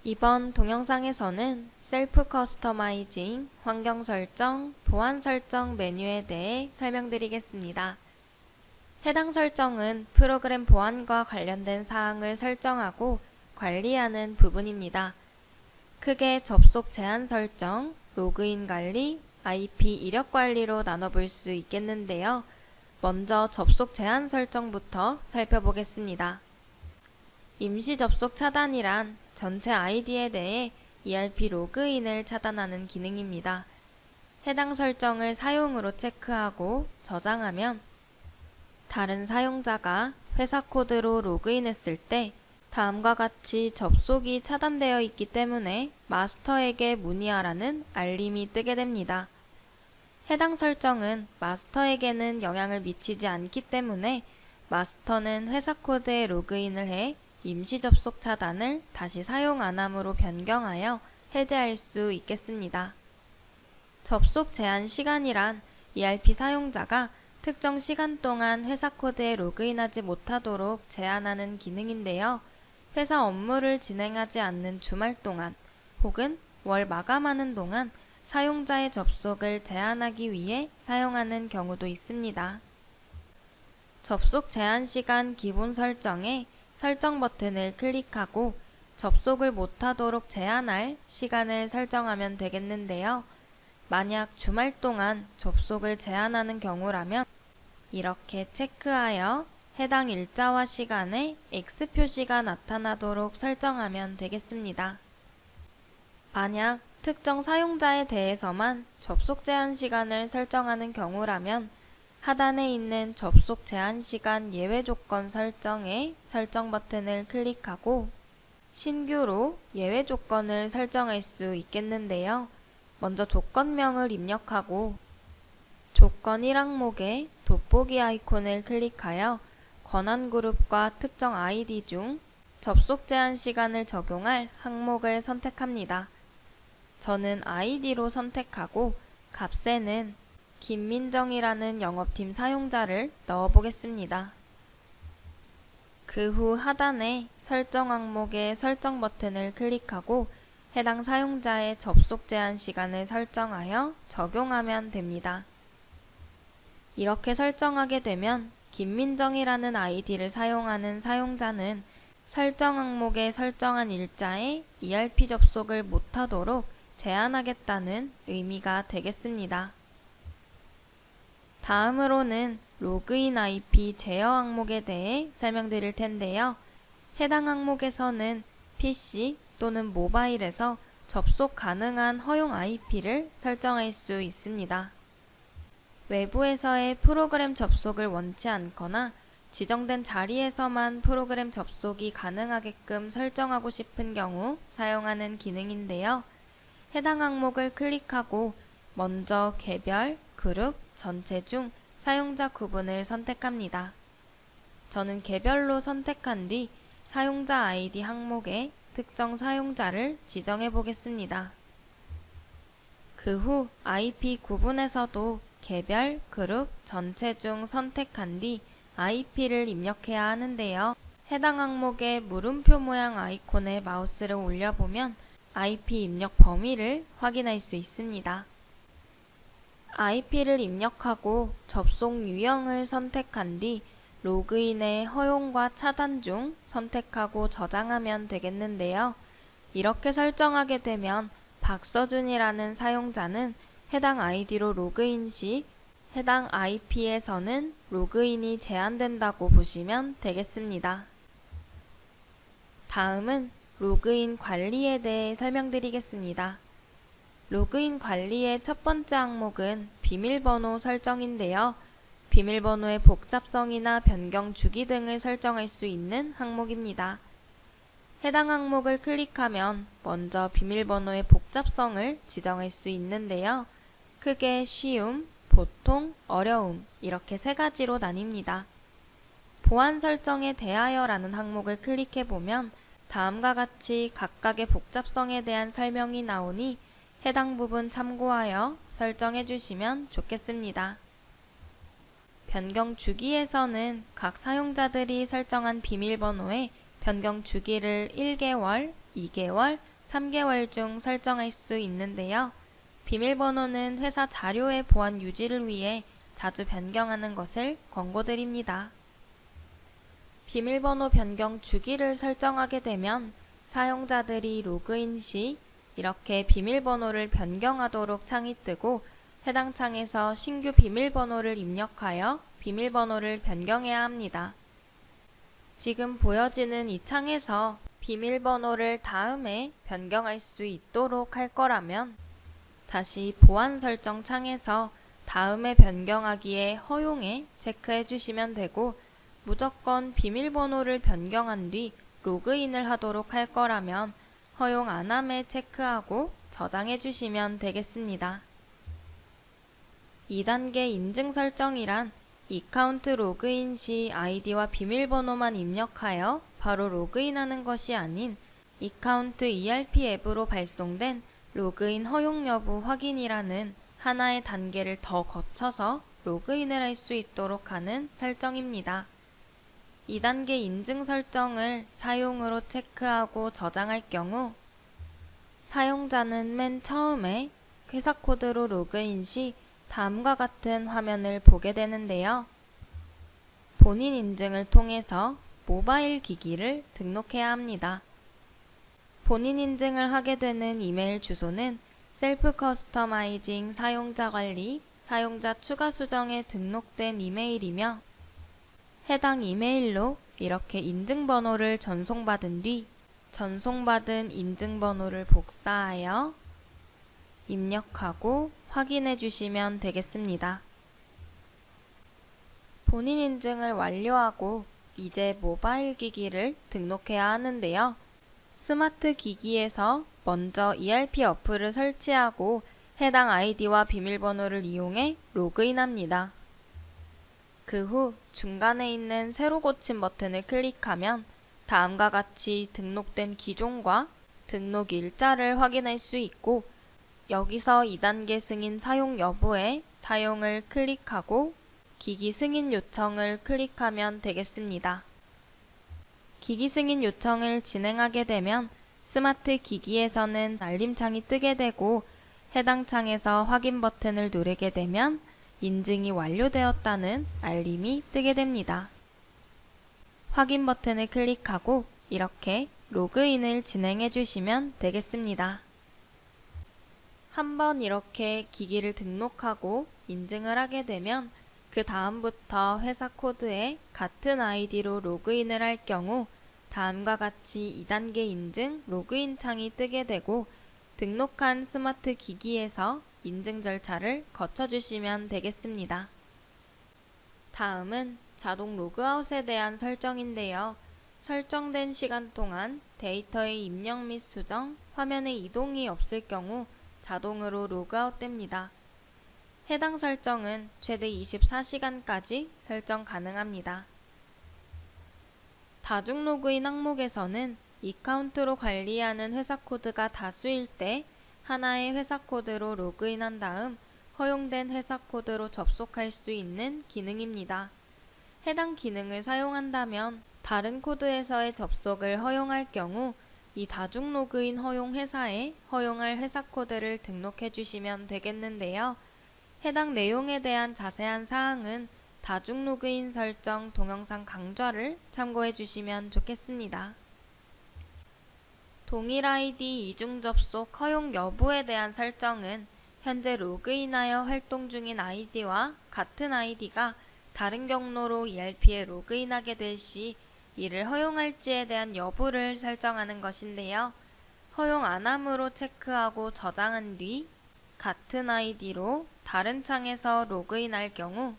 이번 동영상에서는 셀프 커스터마이징, 환경 설정, 보안 설정 메뉴에 대해 설명드리겠습니다. 해당 설정은 프로그램 보안과 관련된 사항을 설정하고 관리하는 부분입니다. 크게 접속 제한 설정, 로그인 관리, IP 이력 관리로 나눠볼 수 있겠는데요. 먼저 접속 제한 설정부터 살펴보겠습니다. 임시 접속 차단이란 전체 아이디에 대해 ERP 로그인을 차단하는 기능입니다. 해당 설정을 사용으로 체크하고 저장하면 다른 사용자가 회사 코드로 로그인했을 때 다음과 같이 접속이 차단되어 있기 때문에 마스터에게 문의하라는 알림이 뜨게 됩니다. 해당 설정은 마스터에게는 영향을 미치지 않기 때문에 마스터는 회사 코드에 로그인을 해 임시 접속 차단을 다시 사용 안함으로 변경하여 해제할 수 있겠습니다. 접속 제한 시간이란 ERP 사용자가 특정 시간 동안 회사 코드에 로그인하지 못하도록 제한하는 기능인데요. 회사 업무를 진행하지 않는 주말 동안 혹은 월 마감하는 동안 사용자의 접속을 제한하기 위해 사용하는 경우도 있습니다. 접속 제한 시간 기본 설정에 설정 버튼을 클릭하고 접속을 못하도록 제한할 시간을 설정하면 되겠는데요. 만약 주말 동안 접속을 제한하는 경우라면 이렇게 체크하여 해당 일자와 시간에 X 표시가 나타나도록 설정하면 되겠습니다. 만약 특정 사용자에 대해서만 접속 제한 시간을 설정하는 경우라면 하단에 있는 접속 제한 시간 예외 조건 설정에 설정 버튼을 클릭하고 신규로 예외 조건을 설정할 수 있겠는데요. 먼저 조건명을 입력하고 조건 1항목에 돋보기 아이콘을 클릭하여 권한 그룹과 특정 아이디 중 접속 제한 시간을 적용할 항목을 선택합니다. 저는 아이디로 선택하고 값에는 김민정이라는 영업팀 사용자를 넣어보겠습니다. 그 후 하단에 설정 항목의 설정 버튼을 클릭하고 해당 사용자의 접속 제한 시간을 설정하여 적용하면 됩니다. 이렇게 설정하게 되면 김민정이라는 아이디를 사용하는 사용자는 설정 항목에 설정한 일자에 ERP 접속을 못하도록 제한하겠다는 의미가 되겠습니다. 다음으로는 로그인 IP 제어 항목에 대해 설명드릴 텐데요. 해당 항목에서는 PC 또는 모바일에서 접속 가능한 허용 IP를 설정할 수 있습니다. 외부에서의 프로그램 접속을 원치 않거나 지정된 자리에서만 프로그램 접속이 가능하게끔 설정하고 싶은 경우 사용하는 기능인데요. 해당 항목을 클릭하고 먼저 개별, 그룹, 전체 중 사용자 구분을 선택합니다. 저는 개별로 선택한 뒤 사용자 아이디 항목에 특정 사용자를 지정해 보겠습니다. 그 후 IP 구분에서도 개별, 그룹, 전체 중 선택한 뒤 IP를 입력해야 하는데요. 해당 항목의 물음표 모양 아이콘에 마우스를 올려보면 IP 입력 범위를 확인할 수 있습니다. IP를 입력하고 접속 유형을 선택한 뒤 로그인의 허용과 차단 중 선택하고 저장하면 되겠는데요. 이렇게 설정하게 되면 박서준이라는 사용자는 해당 아이디로 로그인 시 해당 IP에서는 로그인이 제한된다고 보시면 되겠습니다. 다음은 로그인 관리에 대해 설명드리겠습니다. 로그인 관리의 첫 번째 항목은 비밀번호 설정인데요. 비밀번호의 복잡성이나 변경 주기 등을 설정할 수 있는 항목입니다. 해당 항목을 클릭하면 먼저 비밀번호의 복잡성을 지정할 수 있는데요. 크게 쉬움, 보통, 어려움 이렇게 세 가지로 나뉩니다. 보안 설정에 대하여라는 항목을 클릭해보면 다음과 같이 각각의 복잡성에 대한 설명이 나오니 해당 부분 참고하여 설정해 주시면 좋겠습니다. 변경 주기에서는 각 사용자들이 설정한 비밀번호에 변경 주기를 1개월, 2개월, 3개월 중 설정할 수 있는데요. 비밀번호는 회사 자료의 보안 유지를 위해 자주 변경하는 것을 권고드립니다. 비밀번호 변경 주기를 설정하게 되면 사용자들이 로그인 시 이렇게 비밀번호를 변경하도록 창이 뜨고 해당 창에서 신규 비밀번호를 입력하여 비밀번호를 변경해야 합니다. 지금 보여지는 이 창에서 비밀번호를 다음에 변경할 수 있도록 할 거라면 다시 보안 설정 창에서 다음에 변경하기에 허용에 체크해 주시면 되고 무조건 비밀번호를 변경한 뒤 로그인을 하도록 할 거라면 허용 안함에 체크하고 저장해 주시면 되겠습니다. 2단계 인증 설정이란 어카운트 로그인 시 아이디와 비밀번호만 입력하여 바로 로그인하는 것이 아닌 어카운트 ERP 앱으로 발송된 로그인 허용 여부 확인이라는 하나의 단계를 더 거쳐서 로그인을 할 수 있도록 하는 설정입니다. 2단계 인증 설정을 사용으로 체크하고 저장할 경우 사용자는 맨 처음에 회사 코드로 로그인 시 다음과 같은 화면을 보게 되는데요. 본인 인증을 통해서 모바일 기기를 등록해야 합니다. 본인 인증을 하게 되는 이메일 주소는 셀프 커스터마이징 사용자 관리, 사용자 추가 수정에 등록된 이메일이며 해당 이메일로 이렇게 인증번호를 전송받은 뒤 전송받은 인증번호를 복사하여 입력하고 확인해 주시면 되겠습니다. 본인 인증을 완료하고 이제 모바일 기기를 등록해야 하는데요. 스마트 기기에서 먼저 ERP 어플을 설치하고 해당 아이디와 비밀번호를 이용해 로그인합니다. 그 후 중간에 있는 새로 고침 버튼을 클릭하면 다음과 같이 등록된 기종과 등록 일자를 확인할 수 있고 여기서 2단계 승인 사용 여부에 사용을 클릭하고 기기 승인 요청을 클릭하면 되겠습니다. 기기 승인 요청을 진행하게 되면 스마트 기기에서는 알림창이 뜨게 되고 해당 창에서 확인 버튼을 누르게 되면 인증이 완료되었다는 알림이 뜨게 됩니다. 확인 버튼을 클릭하고 이렇게 로그인을 진행해 주시면 되겠습니다. 한번 이렇게 기기를 등록하고 인증을 하게 되면 그 다음부터 회사 코드에 같은 아이디로 로그인을 할 경우 다음과 같이 2단계 인증 로그인 창이 뜨게 되고 등록한 스마트 기기에서 인증 절차를 거쳐주시면 되겠습니다. 다음은 자동 로그아웃에 대한 설정인데요. 설정된 시간 동안 데이터의 입력 및 수정, 화면의 이동이 없을 경우 자동으로 로그아웃 됩니다. 해당 설정은 최대 24시간까지 설정 가능합니다. 다중 로그인 항목에서는 어카운트로 관리하는 회사 코드가 다수일 때 하나의 회사 코드로 로그인한 다음 허용된 회사 코드로 접속할 수 있는 기능입니다. 해당 기능을 사용한다면 다른 코드에서의 접속을 허용할 경우 이 다중 로그인 허용 회사에 허용할 회사 코드를 등록해 주시면 되겠는데요. 해당 내용에 대한 자세한 사항은 다중 로그인 설정 동영상 강좌를 참고해 주시면 좋겠습니다. 동일 아이디 이중 접속 허용 여부에 대한 설정은 현재 로그인하여 활동 중인 아이디와 같은 아이디가 다른 경로로 ERP에 로그인하게 될 시 이를 허용할지에 대한 여부를 설정하는 것인데요. 허용 안함으로 체크하고 저장한 뒤 같은 아이디로 다른 창에서 로그인할 경우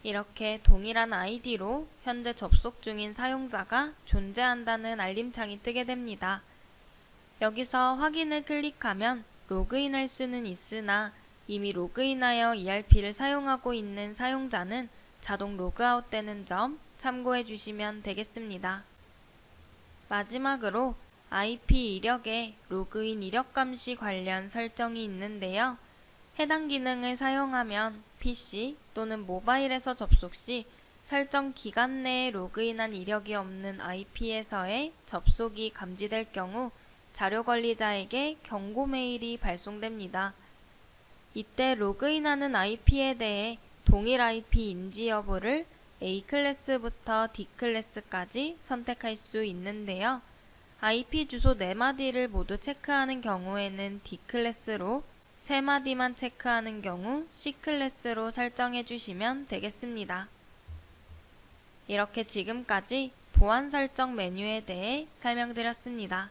이렇게 동일한 아이디로 현재 접속 중인 사용자가 존재한다는 알림창이 뜨게 됩니다. 여기서 확인을 클릭하면 로그인할 수는 있으나 이미 로그인하여 ERP를 사용하고 있는 사용자는 자동 로그아웃 되는 점 참고해 주시면 되겠습니다. 마지막으로 IP 이력에 로그인 이력 감시 관련 설정이 있는데요. 해당 기능을 사용하면 PC 또는 모바일에서 접속 시 설정 기간 내에 로그인한 이력이 없는 IP에서의 접속이 감지될 경우 자료 관리자에게 경고 메일이 발송됩니다. 이때 로그인하는 IP에 대해 동일 IP 인지 여부를 A클래스부터 D클래스까지 선택할 수 있는데요. IP 주소 4마디를 모두 체크하는 경우에는 D클래스로 3마디만 체크하는 경우 C클래스로 설정해 주시면 되겠습니다. 이렇게 지금까지 보안 설정 메뉴에 대해 설명드렸습니다.